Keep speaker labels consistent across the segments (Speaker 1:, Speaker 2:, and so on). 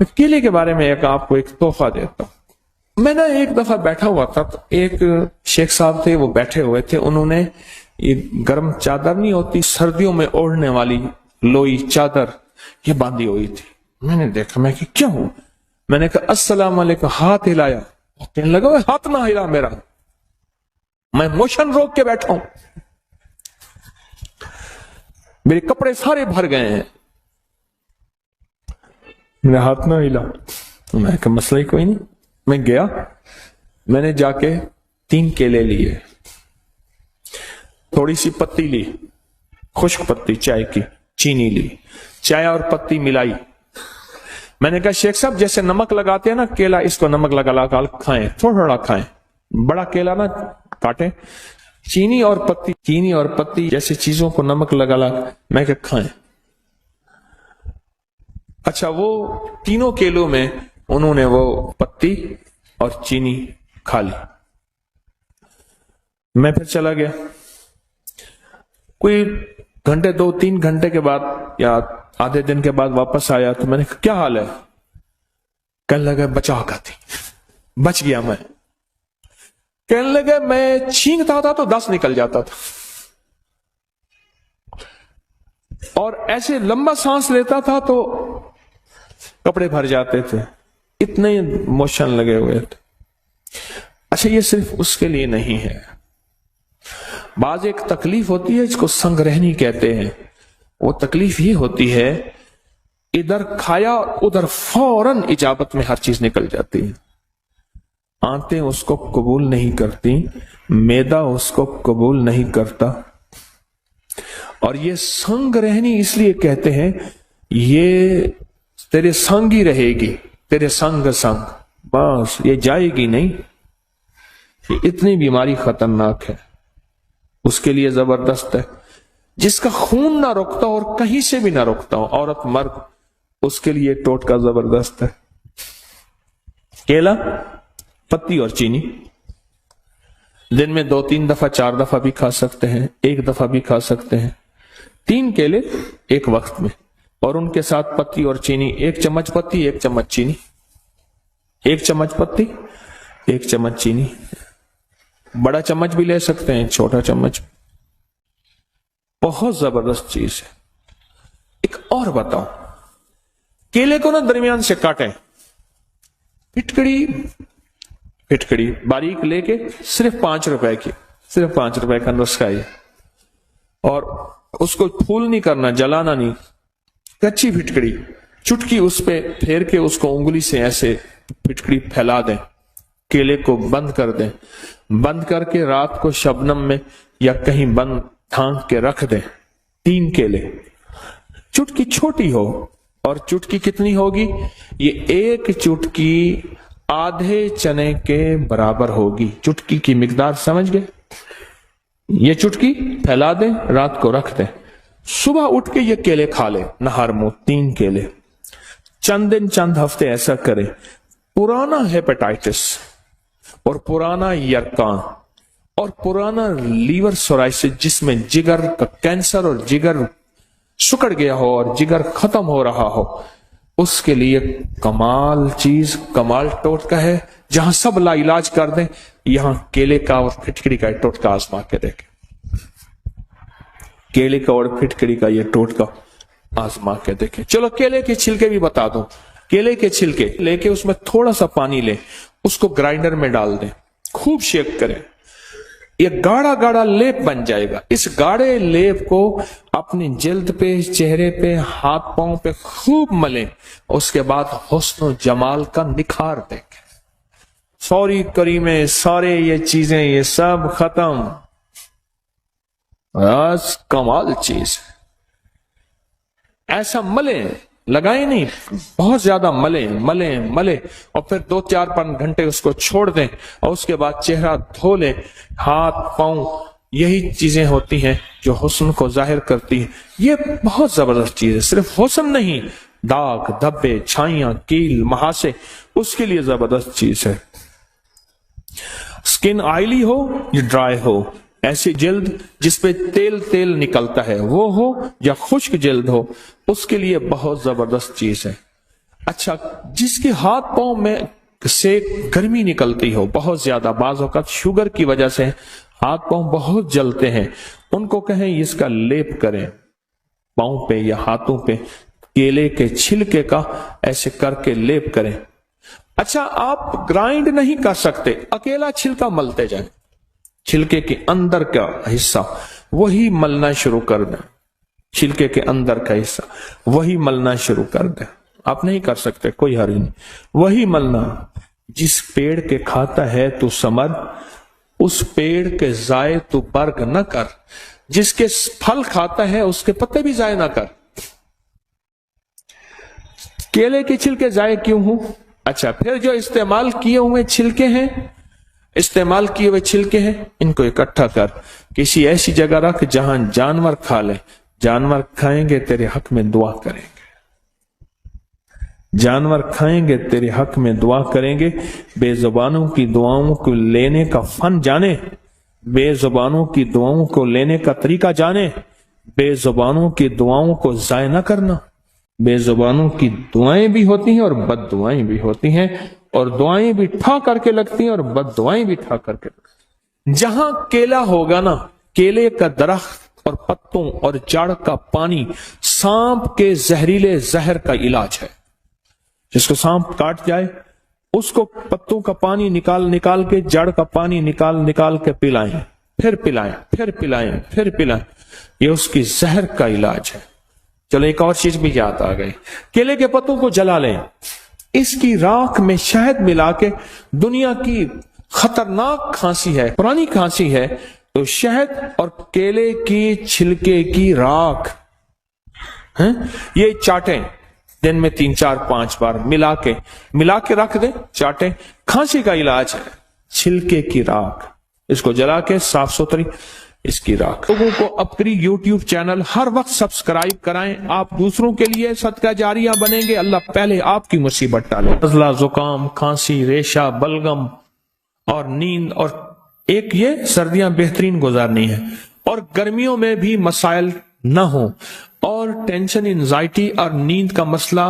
Speaker 1: میں کیلے کے بارے میں آپ کو ایک تحفہ دیتا ہوں۔ میں نے ایک دفعہ بیٹھا ہوا تھا، تو ایک شیخ صاحب تھے، وہ بیٹھے ہوئے تھے، انہوں نے یہ گرم چادر نہیں ہوتی سردیوں میں اوڑھنے والی لوئی چادر، یہ باندھی ہوئی تھی۔ میں نے دیکھا، میں کہ کیا ہوں؟ میں نے کہا السلام علیکم، ہاتھ ہلایا، کہنے لگا ہاتھ نہ ہلا میرا، میں موشن روک کے بیٹھا ہوں، میرے کپڑے سارے بھر گئے ہیں، میرا ہاتھ نہ ہلا۔ میں نے کہا مسئلہ ہی کوئی نہیں۔ میں گیا، میں نے جا کے 3 کیلے لیے، تھوڑی سی پتی لی، خشک پتی چائے کی، چینی لی، چائے اور پتی ملائی۔ میں نے کہا شیخ صاحب جیسے نمک لگاتے ہیں نا کیلا، اس کو نمک لگا کھائیں، تھوڑا تھوڑا کھائیں، بڑا کیلا نہ کاٹیں۔ چینی اور پتی جیسے چیزوں کو نمک لگا میں کہ کھائیں۔ اچھا، وہ تینوں کیلوں میں انہوں نے وہ پتی اور چینی کھا لی۔ میں پھر چلا گیا، کوئی گھنٹے 2-3 گھنٹے کے بعد یا آدھے دن کے بعد واپس آیا، تو میں نے کہا کیا حال ہے؟ کہنے لگا بچا کھاتی، بچ گیا میں۔ کہنے لگا میں چھینکتا تھا تو 10 نکل جاتا تھا، اور ایسے لمبا سانس لیتا تھا تو کپڑے بھر جاتے تھے، اتنے موشن لگے ہوئے تھے۔ اچھا، یہ صرف اس کے لیے نہیں ہے، بعض ایک تکلیف ہوتی ہے جس کو سنگ رہنی کہتے ہیں۔ وہ تکلیف یہ ہوتی ہے ادھر کھایا ادھر فوراً اجابت میں ہر چیز نکل جاتی ہے، آنتیں اس کو قبول نہیں کرتی، معدہ اس کو قبول نہیں کرتا، اور یہ سنگ رہنی اس لیے کہتے ہیں یہ تیرے سنگ ہی رہے گی، تیرے سنگ، بس یہ جائے گی نہیں۔ یہ اتنی بیماری خطرناک ہے، اس کے لیے زبردست ہے۔ جس کا خون نہ رکتا اور کہیں سے بھی نہ رکتا ہو، عورت مرد، اس کے لیے ٹوٹکا زبردست ہے۔ کیلا، پتی اور چینی دن میں 2-3 دفعہ 4 دفعہ بھی کھا سکتے ہیں، 1 دفعہ بھی کھا سکتے ہیں۔ 3 کیلے ایک وقت میں، اور ان کے ساتھ پتی اور چینی، 1 چمچ پتی 1 چمچ چینی، 1 چمچ پتی 1 چمچ چینی، بڑا چمچ بھی لے سکتے ہیں، چھوٹا چمچ، بہت زبردست چیز ہے۔ ایک اور بتاؤں، کیلے کو نا درمیان سے کاٹیں، پھٹکڑی باریک لے کے، صرف 5 روپے کی، صرف 5 روپے کا نسخہ ہے، اور اس کو پھول نہیں کرنا، جلانا نہیں، کچی پھٹکڑی، چٹکی اس پہ پھیر کے اس کو انگلی سے ایسے پھٹکڑی پھیلا دیں، کیلے کو بند کر دیں، بند کر کے رات کو شبنم میں یا کہیں بند ڈھانک کے رکھ دیں۔ 3 کیلے، چٹکی چھوٹی ہو، اور چٹکی کتنی ہوگی؟ یہ 1 چٹکی آدھے چنے کے برابر ہوگی۔ چٹکی کی مقدار سمجھ گئے؟ یہ چٹکی پھیلا دیں، رات کو رکھ دیں، صبح اٹھ کے یہ کیلے کھا لیں نہار منہ، 3 کیلے، چند دن چند ہفتے ایسا کریں۔ پرانا ہیپیٹائٹس اور پرانا یرقان اور پرانا لیور سورائسس، جس میں جگر کا کینسر اور جگر سکڑ گیا ہو اور جگر ختم ہو رہا ہو، اس کے لیے کمال چیز، کمال ٹوٹکا ہے۔ جہاں سب لا علاج کر دیں، یہاں کیلے کا اور پھٹکڑی کا ٹوٹکا آزما کے دیکھیں۔ کیلے کا اور پھٹکڑی کا یہ ٹوٹکا آزما کے دیکھیں۔ چلو کیلے کے چھلکے بھی بتا دوں۔ کیلے کے چھلکے لے کے اس میں تھوڑا سا پانی لیں، اس کو گرائنڈر میں ڈال دیں، خوب شیک کریں، یہ گاڑا گاڑا لیپ بن جائے گا۔ اس گاڑے لیپ کو اپنی جلد پہ، چہرے پہ، ہاتھ پاؤں پہ خوب ملیں، اس کے بعد حسن و جمال کا نکھار دیکھیں۔ سوری کریمیں، سارے یہ چیزیں، یہ سب ختم، بس کمال چیز۔ ایسا ملیں، لگائیں نہیں، بہت زیادہ ملیں، اور پھر 2-4-5 گھنٹے اس کو چھوڑ دیں، اور اس کے بعد چہرہ دھو لیں، ہاتھ پاؤں، یہی چیزیں ہوتی ہیں جو حسن کو ظاہر کرتی ہیں۔ یہ بہت زبردست چیز ہے، صرف حسن نہیں، داغ، دھبے، چھائیاں، کیل، مہاسے، اس کے لیے زبردست چیز ہے۔ سکن آئلی ہو یا ڈرائی ہو، ایسی جلد جس پہ تیل نکلتا ہے وہ ہو، یا خشک جلد ہو، اس کے لیے بہت زبردست چیز ہے۔ اچھا، جس کے ہاتھ پاؤں میں سے گرمی نکلتی ہو بہت زیادہ، بعض اوقات شوگر کی وجہ سے ہاتھ پاؤں بہت جلتے ہیں، ان کو کہیں اس کا لیپ کریں پاؤں پہ یا ہاتھوں پہ، کیلے کے چھلکے کا ایسے کر کے لیپ کریں۔ اچھا، آپ گرائنڈ نہیں کر سکتے، اکیلا چھلکا ملتے جائیں، چھلکے کے اندر کا حصہ وہی ملنا شروع کر دیں، چھلکے کے اندر کا حصہ وہی ملنا شروع کر دیں۔ آپ نہیں کر سکتے، کوئی حرج نہیں، وہی ملنا۔ جس پیڑ کے کھاتا ہے تو ثمر، اس پیڑ کے ضائع تو برگ نہ کر، جس کے پھل کھاتا ہے اس کے پتے بھی ضائع نہ کر۔ کیلے کے چھلکے ضائع کیوں ہوں؟ اچھا، پھر جو استعمال کیے ہوئے چھلکے ہیں، استعمال کیے ہوئے چھلکے ہیں، ان کو اکٹھا کر کسی ایسی جگہ رکھ جہاں جانور کھا لیں، جانور کھائیں گے تیرے حق میں دعا کریں گے، جانور کھائیں گے تیرے حق میں دعا کریں گے۔ بے زبانوں کی دعاؤں کو لینے کا فن جانے، بے زبانوں کی دعاؤں کو لینے کا طریقہ جانے، بے زبانوں کی دعاؤں کو ضائع نہ کرنا۔ بے زبانوں کی دعائیں بھی ہوتی ہیں اور بد دعائیں بھی ہوتی ہیں، اور دعائیں بھی ٹھا کر کے لگتی ہیں اور بد دعائیں بھی ٹھا کر کے لگتی ہیں۔ جہاں کیلا ہوگا نا، کیلے کا درخت اور پتوں اور جڑ کا پانی سانپ کے زہریلے زہر کا علاج ہے۔ جس کو سانپ کاٹ جائے اس کو پتوں کا پانی نکال کے، جڑ کا پانی نکال کے پلائیں، پھر پلائیں، پھر پلائیں، پھر پلائیں، یہ اس کی زہر کا علاج ہے۔ چلو ایک اور چیز بھی یاد آ گئی، کیلے کے پتوں کو جلا لیں، اس کی راکھ میں شہد ملا کے، دنیا کی خطرناک کھانسی ہے، پرانی کھانسی ہے، تو شہد اور کیلے کی چھلکے کی راکھ یہ چاٹیں، دن میں 3 4 5 بار ملا کے رکھ دیں، چاٹیں، کھانسی کا علاج ہے چھلکے کی راکھ، اس کو جلا کے صاف ستھری اس کی راکھ۔ لوگوں کو اپنی یوٹیوب چینل ہر وقت سبسکرائب کرائیں، آپ دوسروں کے لیے صدقہ جاریہ بنیں گے، اللہ پہلے آپ کی مصیبت ٹالے۔ نزلہ، زکام، کھانسی، ریشہ، بلغم اور نیند، اور ایک یہ سردیاں بہترین گزارنی ہے، اور گرمیوں میں بھی مسائل نہ ہوں، اور ٹینشن، انزائٹی اور نیند کا مسئلہ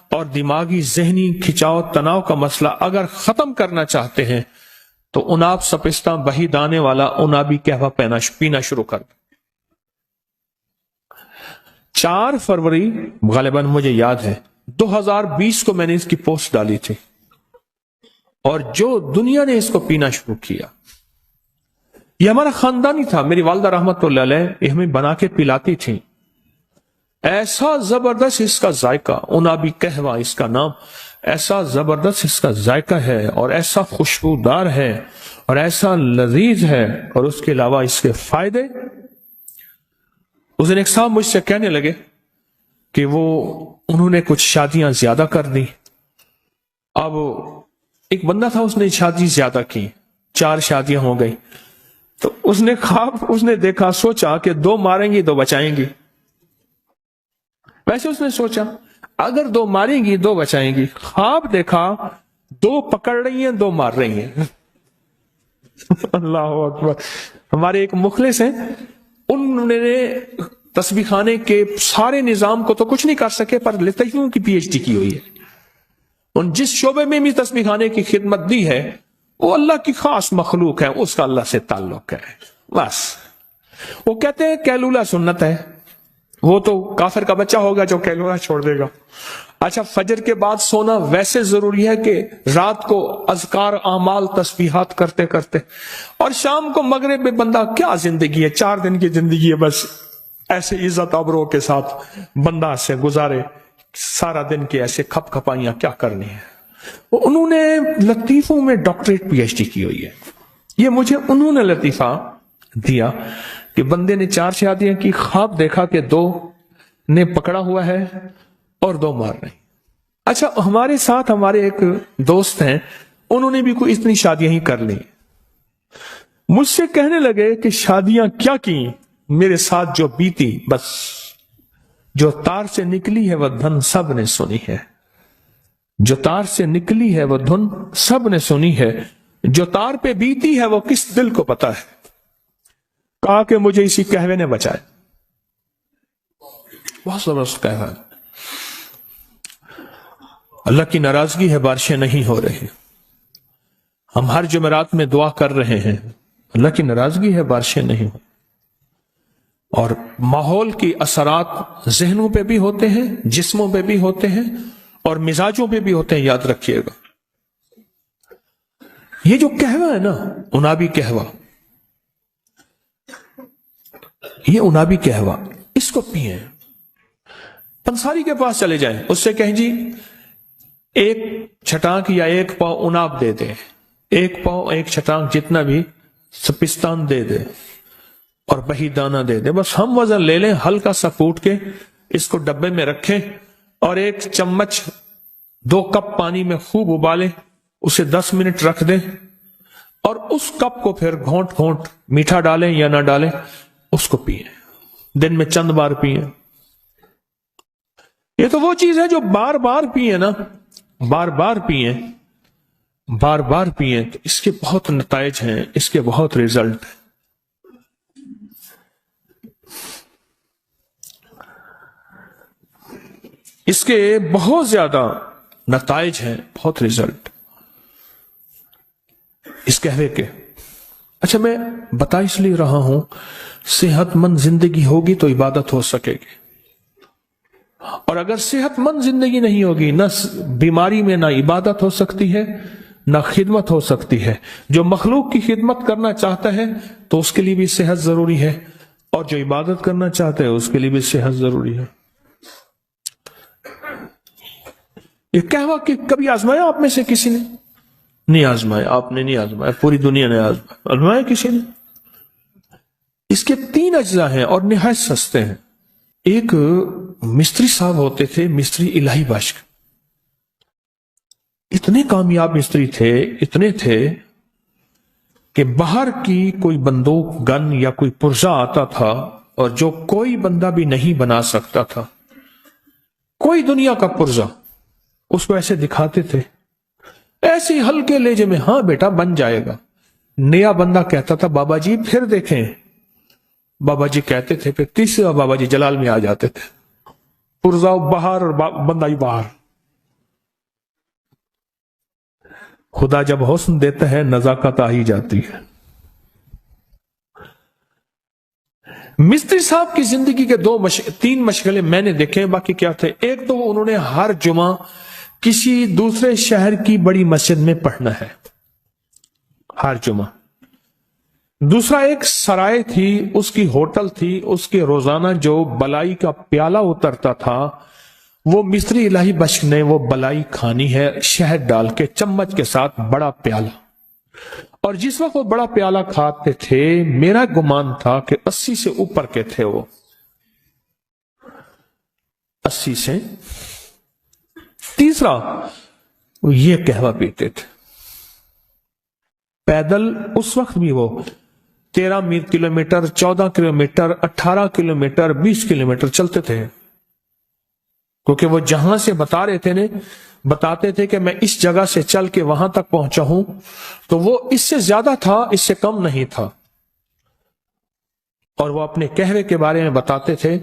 Speaker 1: اور دماغی ذہنی کھچاؤ تناؤ کا مسئلہ اگر ختم کرنا چاہتے ہیں تو اناب سپستہ بہی دانے والا انابی قہوہ پینا شروع کر دیں۔ 4 فروری غالباً مجھے یاد ہے 2020 کو میں نے اس کی پوسٹ ڈالی تھی، اور جو دنیا نے اس کو پینا شروع کیا، یہ ہمارا خاندانی تھا، میری والدہ رحمت اللہ علیہ یہ ہمیں بنا کے پلاتی تھی، ایسا زبردست اس کا ذائقہ، انابی قہوہ اس کا نام، ایسا زبردست اس کا ذائقہ ہے اور ایسا خوشبودار ہے اور ایسا لذیذ ہے، اور اس کے علاوہ اس کے فائدے۔ اس دن ایک صاحب مجھ سے کہنے لگے کہ انہوں نے کچھ شادیاں زیادہ کر دی، اب ایک بندہ تھا اس نے شادی زیادہ کی، 4 شادیاں ہو گئی، تو اس نے دیکھا، سوچا کہ 2 ماریں گی 2 بچائیں گی، ویسے اس نے سوچا اگر 2 ماریں گی 2 بچائیں گی، خواب دیکھا 2 پکڑ رہی ہیں 2 مار رہی ہیں۔ اللہ اکبر۔ ہمارے ایک مخلص ہیں، انہوں نے تسبیح خانے کے سارے نظام کو تو کچھ نہیں کر سکے، پر لطیفوں کی پی ایچ ڈی کی ہوئی ہے، ان جس شعبے میں بھی تسبیح خانے کی خدمت دی ہے وہ اللہ کی خاص مخلوق ہے، اس کا اللہ سے تعلق ہے، بس۔ وہ کہتے ہیں کیلولہ سنت ہے، وہ تو کافر کا بچہ ہوگا جو کیلولہ چھوڑ دے گا۔ اچھا، فجر کے بعد سونا ویسے ضروری ہے کہ رات کو اذکار، اعمال، تسبیحات کرتے کرتے، اور شام کو مغرب میں بندہ کیا زندگی ہے، 4 دن کی زندگی ہے، بس ایسے عزت ابرو کے ساتھ بندہ سے گزارے سارا دن کی ایسے کھپ کھپائیاں کیا کرنی ہے۔ انہوں نے لطیفوں میں ڈاکٹریٹ پی ایچ ڈی کی ہوئی ہے، یہ مجھے انہوں نے لطیفہ دیا کہ بندے نے 4 شادیاں کی، خواب دیکھا کہ 2 نے پکڑا ہوا ہے اور 2 مار رہے ہیں۔ اچھا، ہمارے ساتھ ہمارے ایک دوست ہیں، انہوں نے بھی کوئی اتنی شادیاں ہی کر لی، مجھ سے کہنے لگے کہ شادیاں کیا کی، میرے ساتھ جو بیتی، بس جو تار سے نکلی ہے وہ دھن سب نے سنی ہے، جو تار سے نکلی ہے وہ دھن سب نے سنی ہے، جو تار پہ بیتی ہے وہ کس دل کو پتا ہے۔ کہا کہ مجھے اسی قہوے نے بچائے، بہت زبردست قہوہ ہے۔ اللہ کی ناراضگی ہے، بارشیں نہیں ہو رہی. ہم ہر جمعرات میں دعا کر رہے ہیں، اللہ کی ناراضگی ہے، بارشیں نہیں ہو. اور ماحول کی اثرات ذہنوں پہ بھی ہوتے ہیں، جسموں پہ بھی ہوتے ہیں، اور مزاجوں پہ بھی ہوتے ہیں. یاد رکھیے گا، یہ جو قہوہ ہے نا، انابی قہوہ، یہ انابی قہوہ، اس کو پیئیں. پنساری کے پاس چلے جائیں، اس سے کہیں جی ایک چھٹانک یا ایک پاؤ اناب دے دے، ایک پاؤ ایک چھٹانک جتنا بھی سپستان دے دے اور بہی دانہ دے دے. بس ہم وزن لے لیں، ہلکا سا کوٹ کے اس کو ڈبے میں رکھیں اور 1 چمچ 2 کپ پانی میں خوب ابالیں، اسے 10 منٹ رکھ دیں اور اس کپ کو پھر گھونٹ گھونٹ میٹھا ڈالیں یا نہ ڈالیں اس کو پیئیں. دن میں چند بار پیئیں. یہ تو وہ چیز ہے جو بار بار پیئیں نا، بار بار پیئیں، بار بار پیئیں تو اس کے بہت نتائج ہیں، اس کے بہت ریزلٹ ہیں. اس کے بہت زیادہ نتائج ہیں، بہت ریزلٹ اس قہوے کے. اچھا، میں بتا اس لیے رہا ہوں، صحت مند زندگی ہوگی تو عبادت ہو سکے گی، اور اگر صحت مند زندگی نہیں ہوگی، نہ بیماری میں نہ عبادت ہو سکتی ہے نہ خدمت ہو سکتی ہے. جو مخلوق کی خدمت کرنا چاہتا ہے تو اس کے لیے بھی صحت ضروری ہے، اور جو عبادت کرنا چاہتا ہے اس کے لیے بھی صحت ضروری ہے. یہ قہوہ کہ کبھی آزمایا آپ میں سے کسی نے؟ نہیں آزمایا، آپ نے نہیں آزمایا، پوری دنیا نے آزمایا کسی نے؟ اس کے 3 اجزاء ہیں اور نہایت سستے ہیں. ایک مستری صاحب ہوتے تھے، مستری الہی بخش، اتنے کامیاب مستری تھے، اتنے تھے کہ باہر کی کوئی بندوق، گن یا کوئی پرزہ آتا تھا اور جو کوئی بندہ بھی نہیں بنا سکتا تھا، کوئی دنیا کا پرزہ، اس کو ایسے دکھاتے تھے ایسی ہلکے لہجے میں، ہاں بیٹا بن جائے گا. نیا بندہ کہتا تھا بابا جی پھر دیکھیں، بابا جی کہتے تھے، پھر تیسرا بابا جی جلال میں آ جاتے تھے، پرزا باہر اور بندہ ہی باہر. خدا جب حسن دیتا ہے نزاکت آ ہی جاتی ہے. مستری صاحب کی زندگی کے 3 مشغلے میں نے دیکھے، باقی کیا تھے؟ ایک تو انہوں نے ہر جمعہ کسی دوسرے شہر کی بڑی مسجد میں پڑھنا ہے، ہر جمعہ. دوسرا ایک سرائے تھی، اس کی ہوٹل تھی، اس کے روزانہ جو بلائی کا پیالہ اترتا تھا وہ مستری الہی بخش نے وہ بلائی کھانی ہے، شہد ڈال کے چمچ کے ساتھ بڑا پیالہ. اور جس وقت وہ بڑا پیالہ کھاتے تھے میرا گمان تھا کہ 80 سے اوپر کے تھے، وہ 80 سے. تیسرا وہ یہ قہوہ پیتے تھے پیدل. اس وقت بھی وہ 13 کلومیٹر، 14 کلومیٹر، 18 کلومیٹر، 20 کلومیٹر چلتے تھے، کیونکہ وہ جہاں سے بتاتے تھے کہ میں اس جگہ سے چل کے وہاں تک پہنچا ہوں، تو وہ اس سے زیادہ تھا، اس سے کم نہیں تھا. اور وہ اپنے قہوے کے بارے میں بتاتے تھے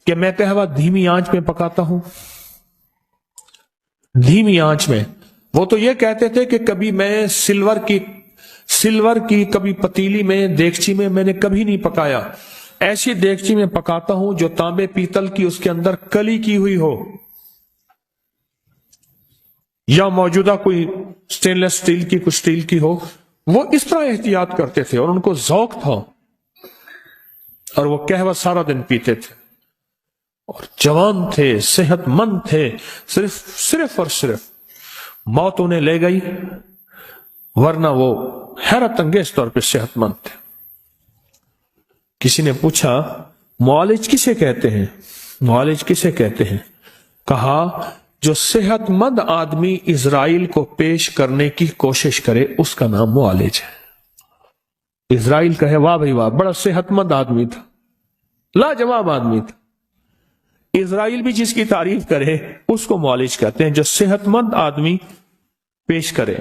Speaker 1: کہ میں قہوہ دھیمی آنچ میں پکاتا ہوں، دھیمی آنچ میں. وہ تو یہ کہتے تھے کہ کبھی میں سلور کی کبھی پتیلی میں، دیگچی میں نے کبھی نہیں پکایا، ایسی دیگچی میں پکاتا ہوں جو تانبے پیتل کی، اس کے اندر کلی کی ہوئی ہو، یا موجودہ کوئی سٹین لیس سٹیل کی، کچھ سٹیل کی ہو. وہ اس طرح احتیاط کرتے تھے اور ان کو ذوق تھا، اور وہ قہوہ سارا دن پیتے تھے، اور جوان تھے، صحت مند تھے. صرف اور صرف موت انہیں لے گئی، ورنہ وہ حیرت انگیز طور پہ صحت مند تھے. کسی نے پوچھا معالج کسے کہتے ہیں؟ معالج کسے کہتے ہیں؟ کہا جو صحت مند آدمی اسرائیل کو پیش کرنے کی کوشش کرے اس کا نام معالج ہے. اسرائیل کہے واہ بھائی واہ، بڑا صحت مند آدمی تھا، لاجواب آدمی تھا. اسرائیل بھی جس کی تعریف کرے اس کو معالج کہتے ہیں، جو صحت مند آدمی پیش کرے.